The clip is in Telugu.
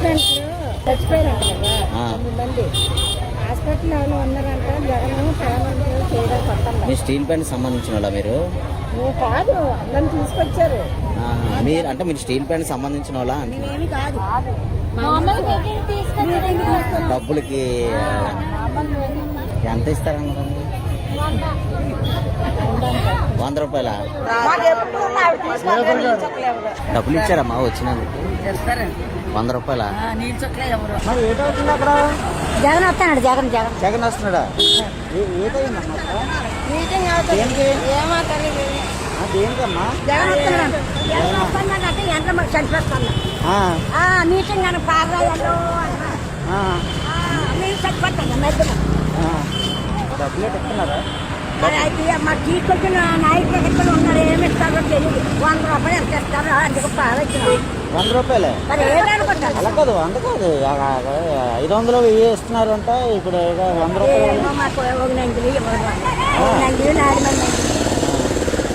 చచ్చిపోయారంట కదా 9 మంది హాస్పిటల్లో ఉన్నారంట. జగన్ పేమెంట్ చేయడం కొత్త. మీ స్టీల్ ప్లాంట్ సంబంధించిన వాళ్ళ మీరు? కాదు, అందరిని తీసుకొచ్చారు. మీరు అంటే మీరు స్టీల్ ప్లాంట్ సంబంధించిన వాళ్ళ? మేమేమి కాదు, డబ్బులకి ఎంత ఇస్తారన్నారు? 100 రూపాయల డబ్బులు ఇచ్చారమ్మా వచ్చినందుకు? 100 రూపాయల. జగన్ వస్తున్నాడు. జగన్ జగన్ జగన్ వస్తున్నాడా? దేనికమ్మా? జగన్ వస్తున్నాడంటే ఎంత మాకు చనిపోతున్నా మీటింగ్ అని పారాయాలో మీరు చచ్చిపోతాను మధ్యలో. డబ్బులు ఇస్తున్నారా? మరి అయితే మా తీసుకొచ్చిన నాయకులు ఎక్కడ ఉన్నారు, ఏమి ఇస్తారో తెలియదు. 100 రూపాయలు ఎంత ఇస్తారో అందుకు పాలొచ్చిన 100 రూపాయలే. మరి ఏదనుకుంటారు? అలా కాదు, 100 కాదు, 500 ఇస్తున్నారు అంటే ఇప్పుడు 100 రూపాయలు. మాకు 1 నెంగిలి 4 మంది